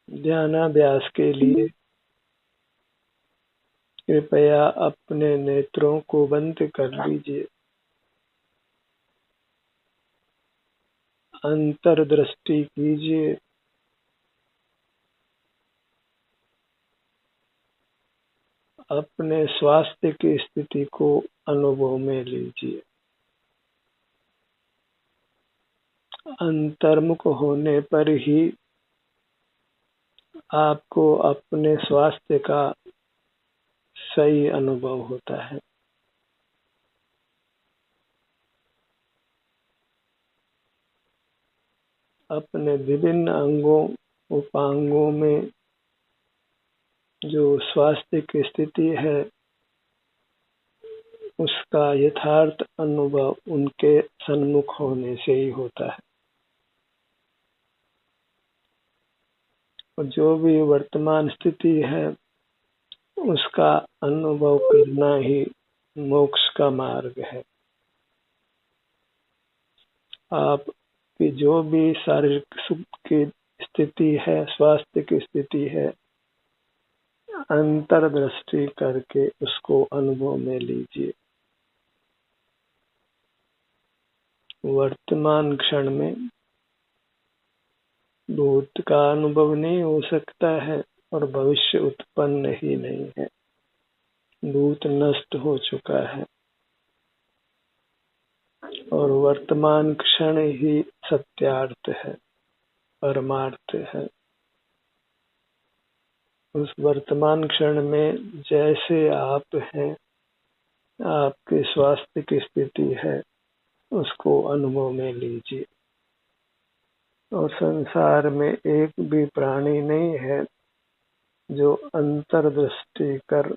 ध्यानाभ्यास के लिए कृपया अपने नेत्रों को बंद कर लीजिए। अंतर्दृष्टि कीजिए। अपने स्वास्थ्य की स्थिति को अनुभव में लीजिए। अंतर्मुख होने पर ही आपको अपने स्वास्थ्य का सही अनुभव होता है। अपने विभिन्न अंगों उपांगों में जो स्वास्थ्य की स्थिति है उसका यथार्थ अनुभव उनके सन्मुख होने से ही होता है। और जो भी वर्तमान स्थिति है उसका अनुभव करना ही मोक्ष का मार्ग है। आपकी जो भी शारीरिक सुख की स्थिति है, स्वास्थ्य की स्थिति है, अंतर्दृष्टि करके उसको अनुभव में लीजिए। वर्तमान क्षण में भूत का अनुभव नहीं हो सकता है और भविष्य उत्पन्न ही नहीं है। भूत नष्ट हो चुका है और वर्तमान क्षण ही सत्यार्थ है, परमार्थ है। उस वर्तमान क्षण में जैसे आप हैं, आपके स्वास्थ्य की स्थिति है, उसको अनुभव में लीजिए। और संसार में एक भी प्राणी नहीं है जो अंतर्दृष्टि कर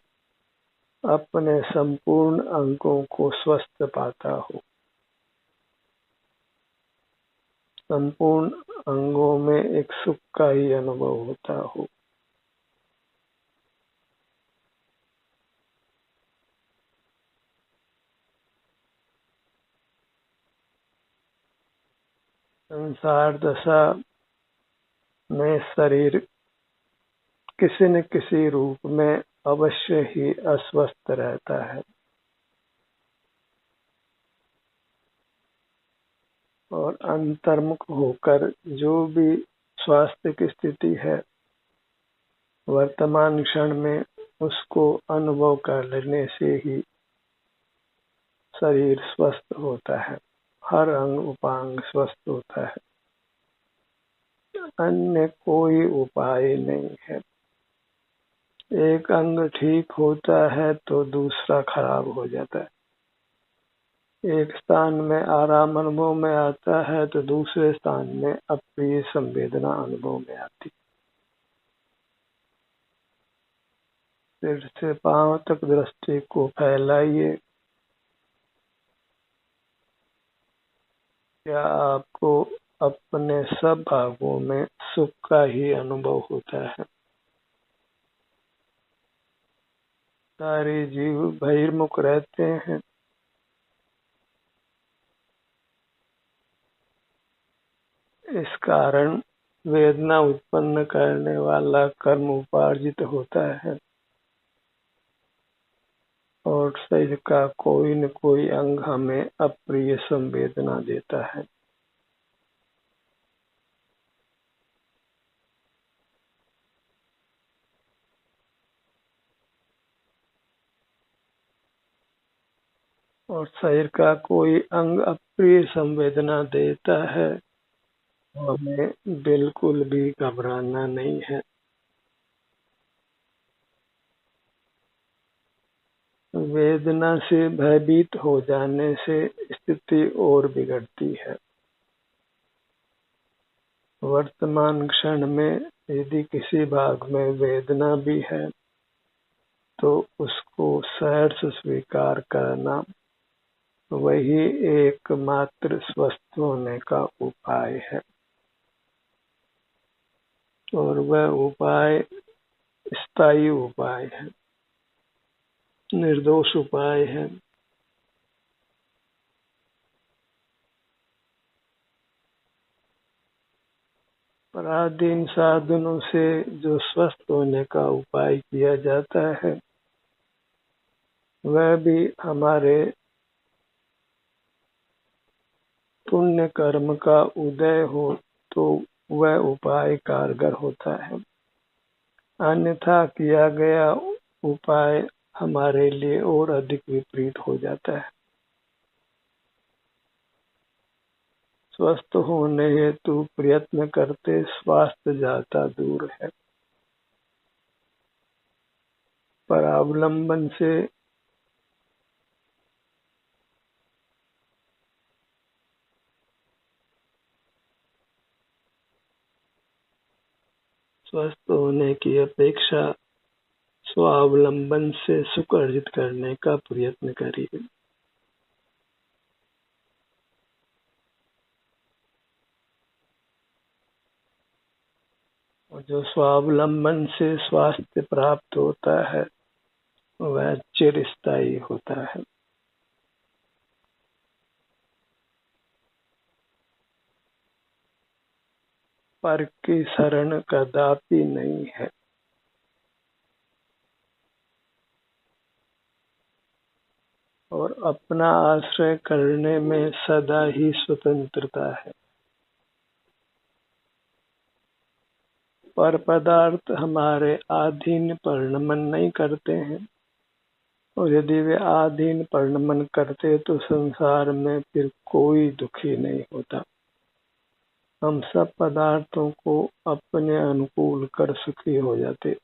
अपने संपूर्ण अंगों को स्वस्थ पाता हो। संपूर्ण अंगों में एक सुख का ही अनुभव होता हो। संसार दशा में शरीर किसी न किसी रूप में अवश्य ही अस्वस्थ रहता है और अंतर्मुख होकर जो भी स्वास्थ्य की स्थिति है वर्तमान क्षण में उसको अनुभव कर लेने से ही शरीर स्वस्थ होता है, हर अंग उपांग स्वस्थ होता है। अन्य कोई उपाय नहीं है। एक अंग ठीक होता है तो दूसरा खराब हो जाता है। एक स्थान में आराम अनुभव में आता है तो दूसरे स्थान में अप्रिय संवेदना अनुभव में आती। सिर से पांव तक दृष्टि को फैलाइए। क्या आपको अपने सब भागों में सुख का ही अनुभव होता है? सारे जीव बहिर्मुख रहते हैं। इस कारण वेदना उत्पन्न करने वाला कर्म उपार्जित होता है और शरीर का कोई न कोई अंग हमें अप्रिय संवेदना देता है। और शरीर का कोई अंग अप्रिय संवेदना देता है, हमें बिल्कुल भी घबराना नहीं है। वेदना से भयभीत हो जाने से स्थिति और बिगड़ती है। वर्तमान क्षण में यदि किसी भाग में वेदना भी है तो उसको सहर्ष स्वीकार करना वही एकमात्र स्वस्थ होने का उपाय है। और वह उपाय स्थायी उपाय है, निर्दोष उपाय है। पराधीन साधनों से जो स्वस्थ होने का उपाय किया जाता है वह भी हमारे पुण्य कर्म का उदय हो तो वह उपाय कारगर होता है, अन्यथा किया गया उपाय हमारे लिए और अधिक विपरीत हो जाता है। स्वस्थ होने हेतु प्रयत्न करते स्वास्थ्य जाता दूर है। परावलंबन से स्वस्थ होने की अपेक्षा स्वावलंबन से सुख अर्जित करने का प्रयत्न करिए। और जो स्वावलंबन से स्वास्थ्य प्राप्त होता है वह चिरस्थायी होता है। पर की शरण कदापि नहीं है। और अपना आश्रय करने में सदा ही स्वतंत्रता है। पर पदार्थ हमारे अधीन परिणमन नहीं करते हैं, और यदि वे अधीन परिणमन करते तो संसार में फिर कोई दुखी नहीं होता। हम सब पदार्थों को अपने अनुकूल कर सुखी हो जाते।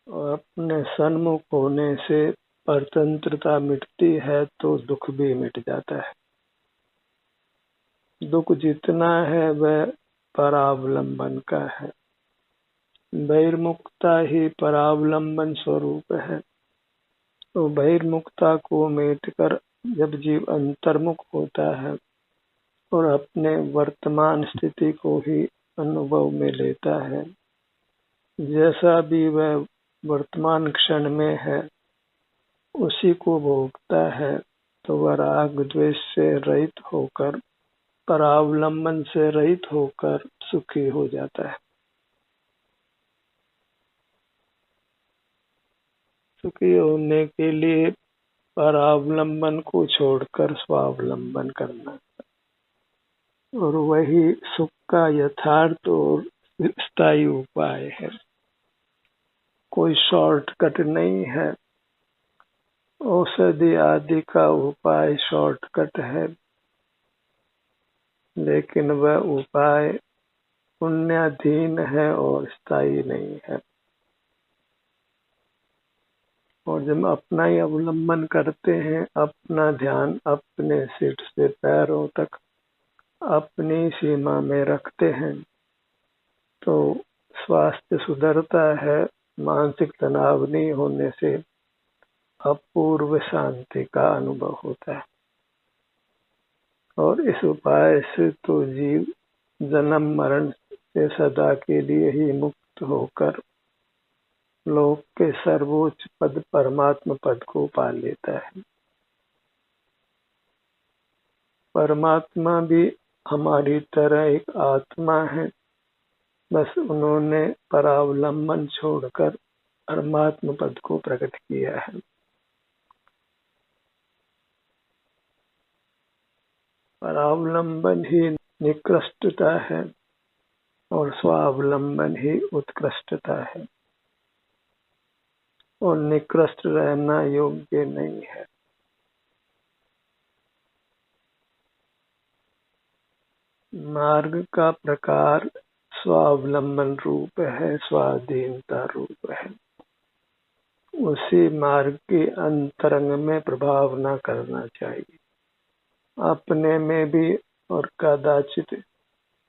और अपने सन्मुख होने से परतंत्रता मिटती है तो दुख भी मिट जाता है। दुख जितना है वह परावलंबन का है। बहिर्मुखता ही परावलंबन स्वरूप है। तो बहिर्मुखता को मिटकर जब जीव अंतर्मुख होता है और अपने वर्तमान स्थिति को ही अनुभव में लेता है, जैसा भी वह वर्तमान क्षण में है उसी को भोगता है, तो वह राग द्वेष से रहित होकर, परावलंबन से रहित होकर सुखी हो जाता है। सुखी होने के लिए परावलंबन को छोड़कर स्वावलंबन करना, और वही सुख का यथार्थ और स्थायी उपाय है। कोई शॉर्टकट नहीं है। औषधि आदि का उपाय शॉर्टकट है, लेकिन वह उपाय पुण्याधीन है और स्थायी नहीं है। और जब अपना ही अवलंबन करते हैं, अपना ध्यान अपने सिर से पैरों तक अपनी सीमा में रखते हैं, तो स्वास्थ्य सुधरता है। मानसिक तनाव नहीं होने से अपूर्व शांति का अनुभव होता है। और इस उपाय से तो जीव जन्म मरण से सदा के लिए ही मुक्त होकर लोक के सर्वोच्च पद परमात्मा पद को पा लेता है। परमात्मा भी हमारी तरह एक आत्मा है, बस उन्होंने परावलंबन छोड़कर परमात्मा पद को प्रकट किया है। परावलंबन ही निकृष्टता है और स्वावलंबन ही उत्कृष्टता है, और निकृष्ट रहना योग्य नहीं है। मार्ग का प्रकार स्वावलंबन रूप है, स्वाधीनता रूप है। उसी मार्ग के अंतरंग में प्रभाव न करना चाहिए। अपने में भी और कदाचित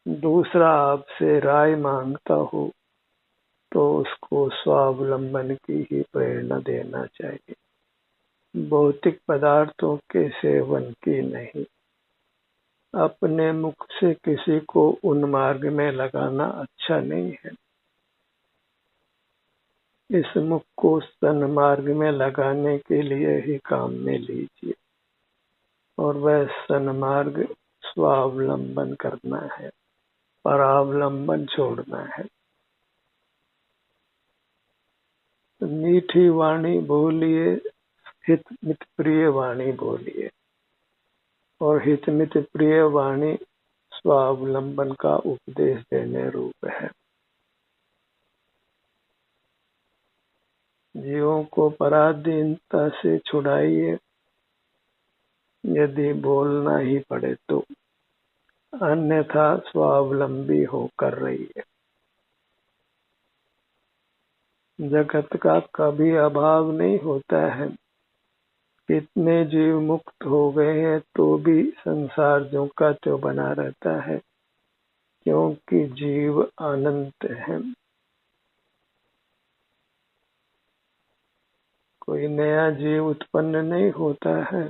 दूसरा आपसे राय मांगता हो तो उसको स्वावलंबन की ही प्रेरणा देना चाहिए, भौतिक पदार्थों के सेवन की नहीं। अपने मुख से किसी को उन मार्ग में लगाना अच्छा नहीं है। इस मुख को सन्मार्ग में लगाने के लिए ही काम में लीजिए। और वह सन्मार्ग स्वावलंबन करना है, परावलंबन छोड़ना है। मीठी वाणी बोलिए, हित मित प्रिय वाणी बोलिए, और हित मित प्रिय वाणी स्वावलंबन का उपदेश देने रूप है। जीवों को पराधीनता से छुड़ाइए, यदि बोलना ही पड़े तो, अन्यथा स्वावलंबी होकर रहिए। जगत का कभी अभाव नहीं होता है। कितने जीव मुक्त हो गए हैं तो भी संसार जो का त्यों बना रहता है, क्योंकि जीव अनंत है। कोई नया जीव उत्पन्न नहीं होता है।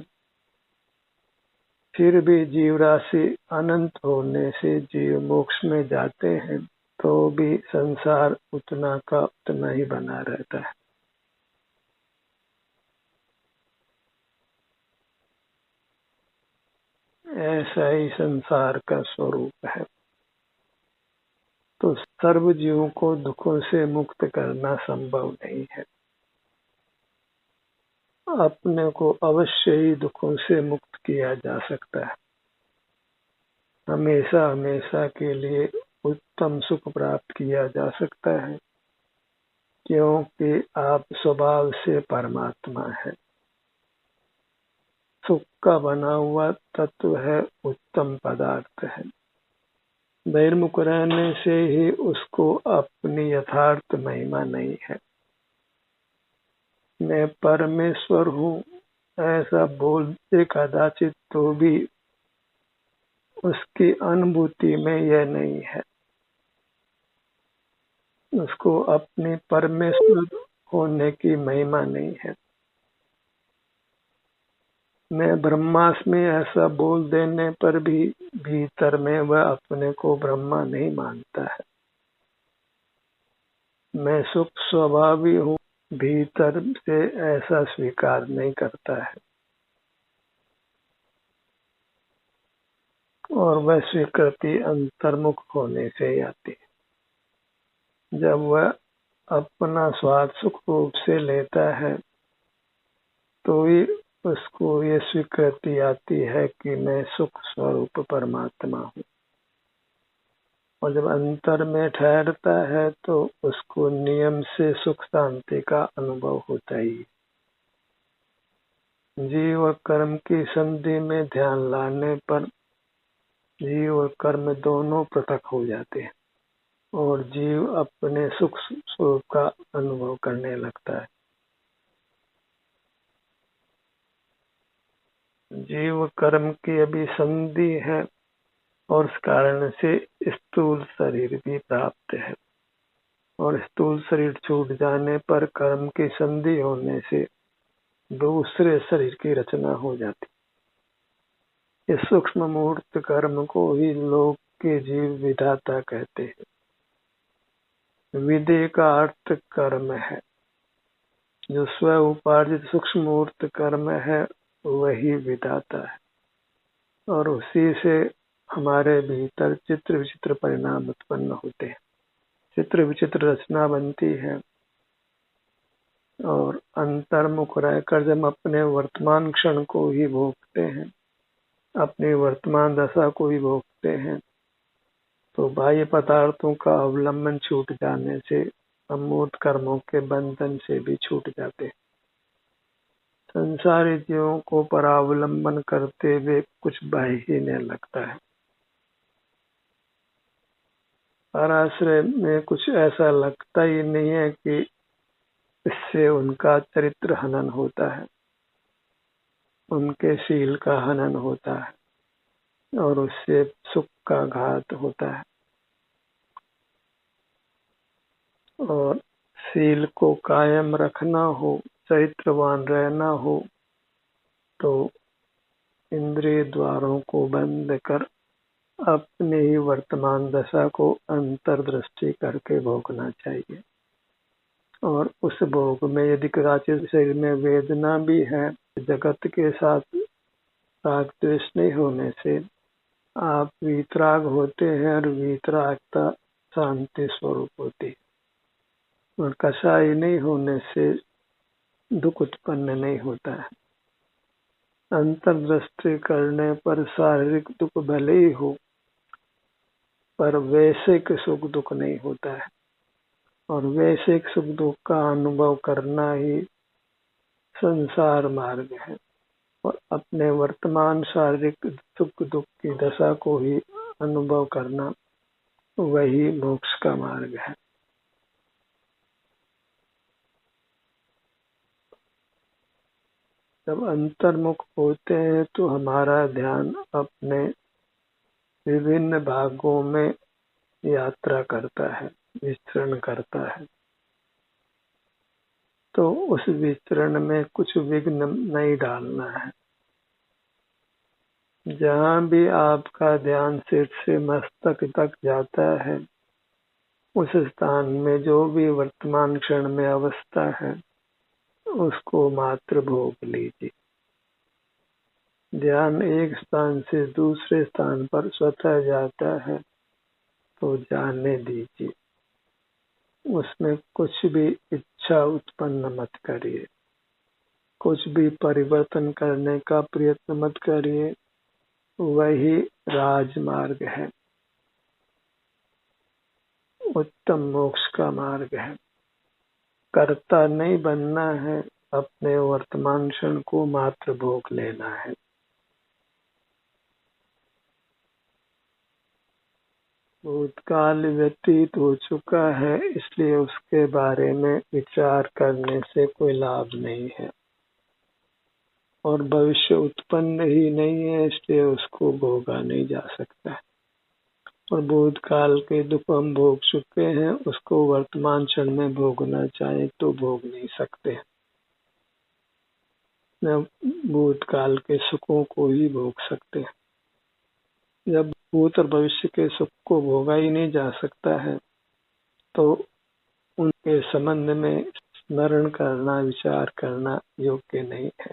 फिर भी जीव राशि अनंत होने से जीव मोक्ष में जाते हैं तो भी संसार उतना का उतना ही बना रहता है। ऐसा ही संसार का स्वरूप है। तो सर्व जीवों को दुखों से मुक्त करना संभव नहीं है। अपने को अवश्य ही दुखों से मुक्त किया जा सकता है। हमेशा हमेशा के लिए उत्तम सुख प्राप्त किया जा सकता है, क्योंकि आप स्वभाव से परमात्मा है। सुख का बना हुआ तत्व है, उत्तम पदार्थ है। बहिर्मुख रहने से ही उसको अपनी यथार्थ महिमा नहीं है। मैं परमेश्वर हूँ ऐसा बोलते कदाचित तो भी उसकी अनुभूति में यह नहीं है। उसको अपने परमेश्वर होने की महिमा नहीं है। मैं ब्रह्मास्मि ऐसा बोल देने पर भी भीतर में वह अपने को ब्रह्मा नहीं मानता है। मैं सुख स्वभावी हूँ, भीतर से ऐसा स्वीकार नहीं करता है। और वह स्वीकृति अंतर्मुख होने से आती है। जब वह अपना स्वार्थ सुख रूप से लेता है तो ही उसको ये स्वीकृति आती है कि मैं सुख स्वरूप परमात्मा हूँ। और जब अंतर में ठहरता है तो उसको नियम से सुख शांति का अनुभव होता ही। जीव और कर्म की संधि में ध्यान लाने पर जीव और कर्म दोनों पृथक हो जाते हैं और जीव अपने सुख स्वरूप का अनुभव करने लगता है। जीव कर्म की अभी संधि है और इस कारण से स्थूल शरीर भी प्राप्त है, और स्थूल शरीर छूट जाने पर कर्म की संधि होने से दूसरे शरीर की रचना हो जाती। इस सूक्ष्म मुहूर्त कर्म को ही लोक के जीव विधाता कहते हैं। विधि का अर्थ कर्म है। जो स्व उपार्जित सूक्ष्म मुहूर्त कर्म है वही विधाता है, और उसी से हमारे भीतर चित्र विचित्र परिणाम उत्पन्न होते हैं। चित्र विचित्र रचना बनती है और अंतर्मुख रहकर जब अपने वर्तमान क्षण को ही भोगते हैं, अपनी वर्तमान दशा को ही भोगते हैं, तो बाह्य पदार्थों का अवलंबन छूट जाने से अमूर्त कर्मों के बंधन से भी छूट जाते हैं। संसारी जीवों को परावलंबन करते हुए कुछ बाह्य लगता है। पराश्रय में कुछ ऐसा लगता ही नहीं है कि इससे उनका चरित्र हनन होता है, उनके शील का हनन होता है और उससे सुख का घात होता है। और शील को कायम रखना हो, चरित्रवान रहना हो, तो इंद्रिय द्वारों को बंद कर अपने ही वर्तमान दशा को अंतर्दृष्टि करके भोगना चाहिए। और उस भोग में यदि कदाचित शरीर में वेदना भी है, जगत के साथ राग द्वेष नहीं होने से आप वीतराग होते हैं और वीतरागता शांति स्वरूप होती है। और कसाई नहीं होने से दुख उत्पन्न नहीं होता है। अंतर्दृष्टि करने पर शारीरिक दुख भले ही हो, पर वैश्विक सुख दुख नहीं होता है। और वैश्विक सुख दुख का अनुभव करना ही संसार मार्ग है। और अपने वर्तमान शारीरिक सुख दुख की दशा को ही अनुभव करना वही मोक्ष का मार्ग है। जब अंतर्मुख होते हैं तो हमारा ध्यान अपने विभिन्न भागों में यात्रा करता है, विचरण करता है। तो उस विचरण में कुछ विघ्न नहीं डालना है। जहाँ भी आपका ध्यान सिर से मस्तक तक जाता है, उस स्थान में जो भी वर्तमान क्षण में अवस्था है उसको मात्र भोग लीजिए। ध्यान एक स्थान से दूसरे स्थान पर स्वतः जाता है तो जाने दीजिए। उसमें कुछ भी इच्छा उत्पन्न मत करिए, कुछ भी परिवर्तन करने का प्रयत्न मत करिए। वही राजमार्ग है, उत्तम मोक्ष का मार्ग है। कर्ता नहीं बनना है, अपने वर्तमान क्षण को मात्र भोग लेना है। भूतकाल व्यतीत हो चुका है, इसलिए उसके बारे में विचार करने से कोई लाभ नहीं है। और भविष्य उत्पन्न ही नहीं है, इसलिए उसको भोगा नहीं जा सकता। और भूतकाल के दुख हम भोग चुके हैं, उसको वर्तमान क्षण में भोगना चाहे तो भोग नहीं सकते। न भूतकाल के सुखों को ही भोग सकते हैं। जब भूत और भविष्य के सुख को भोगा ही नहीं जा सकता है तो उनके संबंध में स्मरण करना, विचार करना योग्य नहीं है।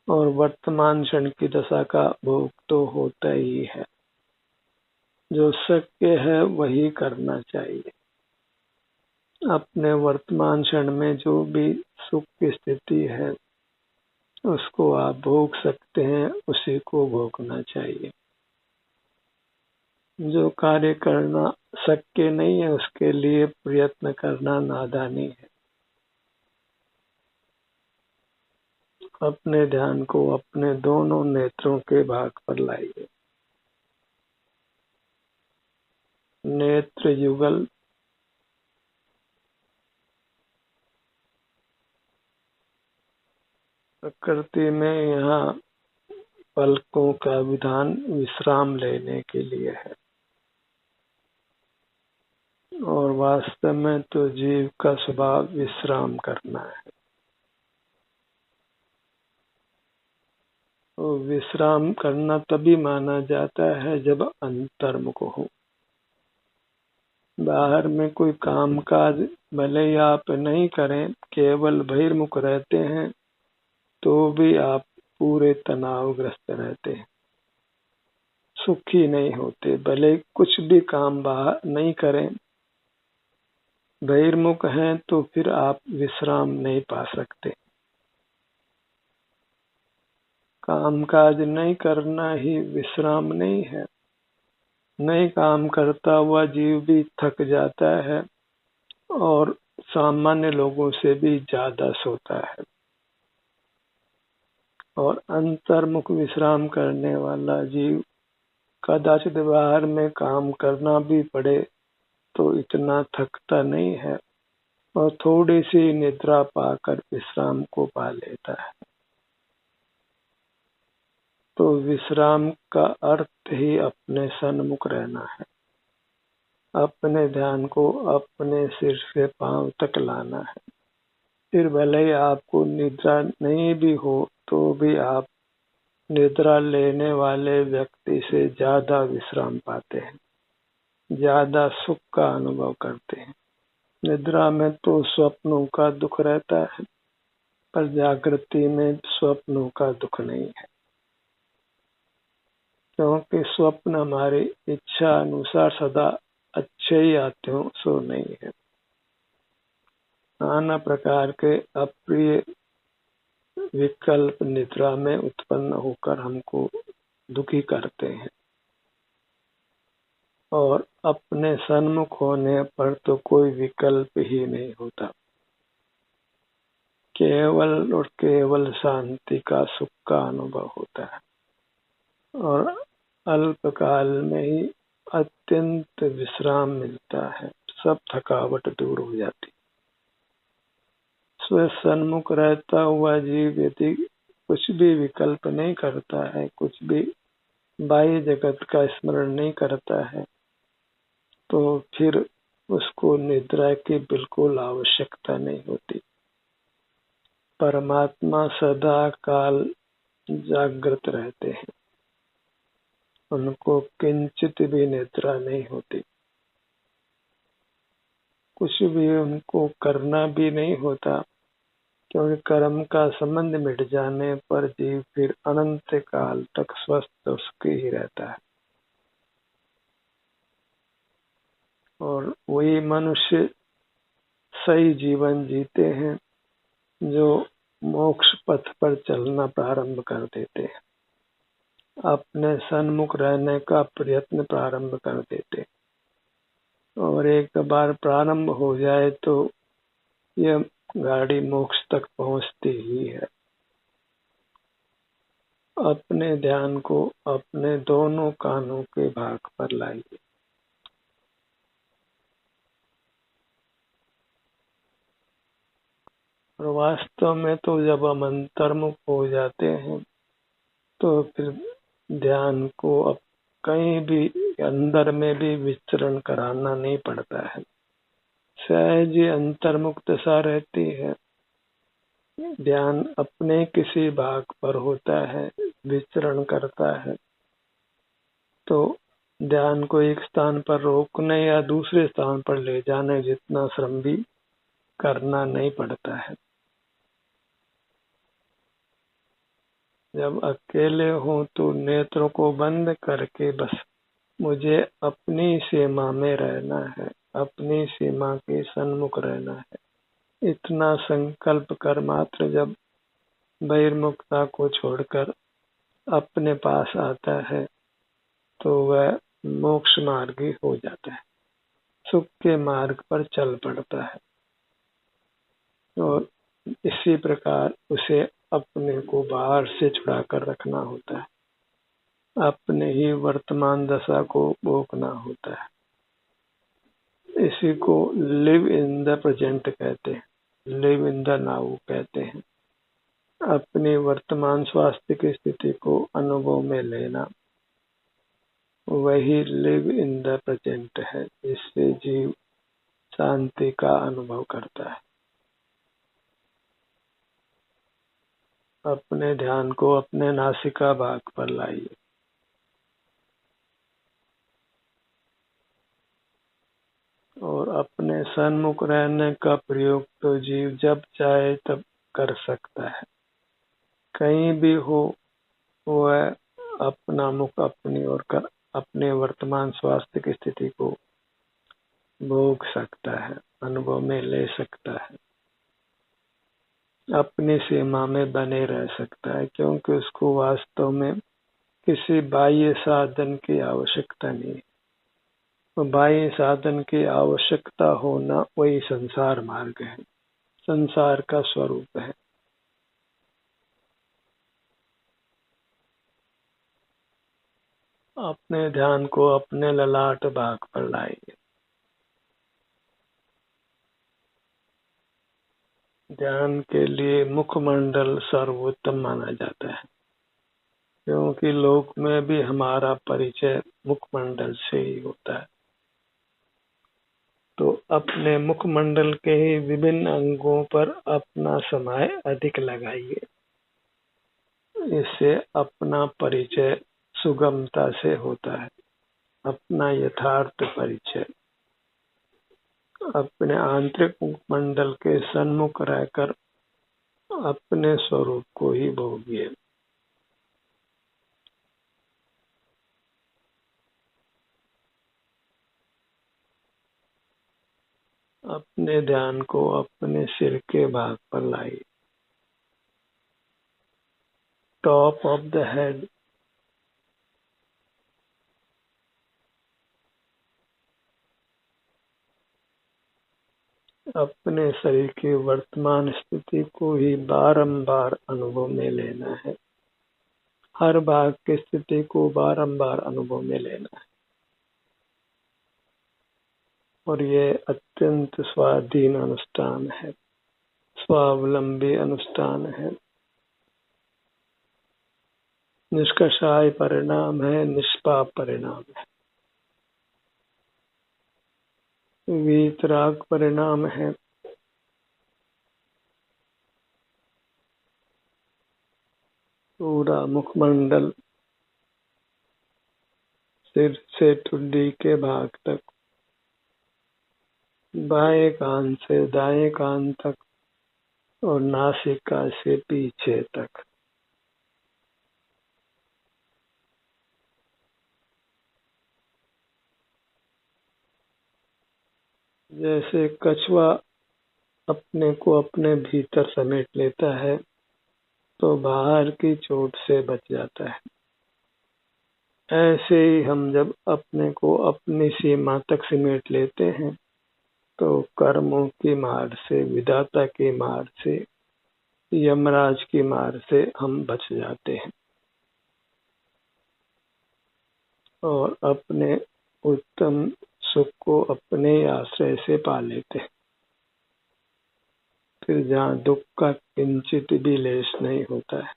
और वर्तमान क्षण की दशा का भोग तो होता ही है। जो शक्य है वही करना चाहिए। अपने वर्तमान क्षण में जो भी सुख की स्थिति है उसको आप भोग सकते हैं, उसी को भोगना चाहिए। जो कार्य करना शक्य नहीं है उसके लिए प्रयत्न करना नादानी है। अपने ध्यान को अपने दोनों नेत्रों के भाग पर लाइए। नेत्र युगल प्रकृति में यहाँ पलकों का विधान विश्राम लेने के लिए है। और वास्तव में तो जीव का स्वभाव विश्राम करना है। तो विश्राम करना तभी माना जाता है जब अंतर्मुख हो। बाहर में कोई काम काज भले ही आप नहीं करें, केवल बहिर्मुख रहते हैं तो भी आप पूरे तनावग्रस्त रहते हैं, सुखी नहीं होते। भले कुछ भी काम बाहर नहीं करें, बहिर्मुख हैं तो फिर आप विश्राम नहीं पा सकते। काम काज नहीं करना ही विश्राम नहीं है। नहीं काम करता हुआ जीव भी थक जाता है और सामान्य लोगों से भी ज्यादा सोता है। और अंतर्मुख विश्राम करने वाला जीव कदाचित बाहर में काम करना भी पड़े तो इतना थकता नहीं है और थोड़ी सी निद्रा पाकर विश्राम को पा लेता है। तो विश्राम का अर्थ ही अपने सन्मुख रहना है। अपने ध्यान को अपने सिर से पांव तक लाना है। फिर भले ही आपको निद्रा नहीं भी हो तो भी आप निद्रा लेने वाले व्यक्ति से ज्यादा विश्राम पाते हैं, ज्यादा सुख का अनुभव करते हैं। निद्रा में तो स्वप्नों का दुख रहता है, पर जागृति में स्वप्नों का दुख नहीं है। क्योंकि स्वप्न हमारी इच्छा अनुसार सदा अच्छे ही आते हो सो नहीं है। नाना प्रकार के अप्रिय विकल्प निद्रा में उत्पन्न होकर हमको दुखी करते हैं और अपने सन्मुख होने पर तो कोई विकल्प ही नहीं होता। केवल और केवल शांति का सुख का अनुभव होता है और अल्पकाल में ही अत्यंत विश्राम मिलता है, सब थकावट दूर हो जाती। स्व सन्मुख रहता हुआ जीव यदि कुछ भी विकल्प नहीं करता है, कुछ भी बाह्य जगत का स्मरण नहीं करता है, तो फिर उसको निद्रा की बिल्कुल आवश्यकता नहीं होती। परमात्मा सदा काल जागृत रहते हैं, उनको किंचित भी निद्रा नहीं होती, कुछ भी उनको करना भी नहीं होता, क्योंकि कर्म का संबंध मिट जाने पर जीव फिर अनंत काल तक स्वस्थ और सुखी ही रहता है। और वही मनुष्य सही जीवन जीते हैं जो मोक्ष पथ पर चलना प्रारंभ कर देते हैं, अपने सन्मुख रहने का प्रयत्न प्रारंभ कर देते हैं। और एक बार प्रारंभ हो जाए तो यह गाड़ी मोक्ष तक पहुंचती ही है। अपने ध्यान को अपने दोनों कानों के भाग पर लाइए। और वास्तव में तो जब हम अंतर्मुख हो जाते हैं तो फिर ध्यान को अब कहीं भी अंदर में भी विचरण कराना नहीं पड़ता है, सहज अंतर्मुक्त सा रहती है। ध्यान अपने किसी भाग पर होता है, विचरण करता है, तो ध्यान को एक स्थान पर रोकने या दूसरे स्थान पर ले जाने जितना श्रम भी करना नहीं पड़ता है। जब अकेले हो तो नेत्रों को बंद करके बस मुझे अपनी सीमा में रहना है, अपनी सीमा के सन्मुख रहना है, इतना संकल्प कर मात्र जब बहिर्मुखता को छोड़कर अपने पास आता है तो वह मोक्ष मार्गी हो जाता है, सुख के मार्ग पर चल पड़ता है। और इसी प्रकार उसे अपने को बाहर से छुड़ा कर रखना होता है, अपने ही वर्तमान दशा को भोगना होता है। इसी को लिव इन द प्रेजेंट कहते हैं, लिव इन द नाउ कहते हैं। अपनी वर्तमान स्वास्थ्य की स्थिति को अनुभव में लेना, वही लिव इन द प्रेजेंट है, जिससे जीव शांति का अनुभव करता है। अपने ध्यान को अपने नासिका भाग पर लाइए। और अपने सन्मुख रहने का प्रयोग तो जीव जब चाहे तब कर सकता है, कहीं भी हो वह अपना मुख अपनी ओर कर अपने वर्तमान स्वास्थ्य की स्थिति को भोग सकता है, अनुभव में ले सकता है, अपनी सीमा में बने रह सकता है, क्योंकि उसको वास्तव में किसी बाह्य साधन की आवश्यकता नहीं है। बाह्य साधन की आवश्यकता होना वही संसार मार्ग है, संसार का स्वरूप है। अपने ध्यान को अपने ललाट भाग पर लाइए। ध्यान के लिए मुखमंडल सर्वोत्तम माना जाता है, क्योंकि लोक में भी हमारा परिचय मुखमंडल से ही होता है। तो अपने मुखमंडल के ही विभिन्न अंगों पर अपना समय अधिक लगाइए, इससे अपना परिचय सुगमता से होता है, अपना यथार्थ परिचय। अपने आंतरिक मुखमंडल के सन्मुख रहकर अपने स्वरूप को ही भोगिए। अपने ध्यान को अपने सिर के भाग पर लाइए, टॉप ऑफ द हेड। अपने शरीर की वर्तमान स्थिति को ही बारंबार अनुभव में लेना है, हर भाग की स्थिति को बारंबार अनुभव में लेना है। और ये अत्यंत स्वाधीन अनुष्ठान है, स्वावलंबी अनुष्ठान है, निष्कषाय परिणाम है, निष्पाप परिणाम है, वीतराग परिणाम है। पूरा मुखमंडल सिर से ठुड्डी के भाग तक, बाएं कान से दाएं कान तक और नासिका से पीछे तक। जैसे कछुआ अपने को अपने भीतर समेट लेता है तो बाहर की चोट से बच जाता है, ऐसे ही हम जब अपने को अपनी सीमा तक समेट लेते हैं तो कर्मों की मार से, विधाता की मार से, यमराज की मार से हम बच जाते हैं और अपने उत्तम सुख को अपने आश्रय से पा लेते हैं। फिर जहाँ दुख का किंचित भी लेश नहीं होता है।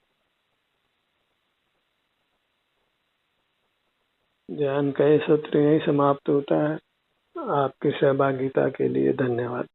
ध्यान का ये सत्र यहीं समाप्त होता है। आपकी सहभागिता के लिए धन्यवाद।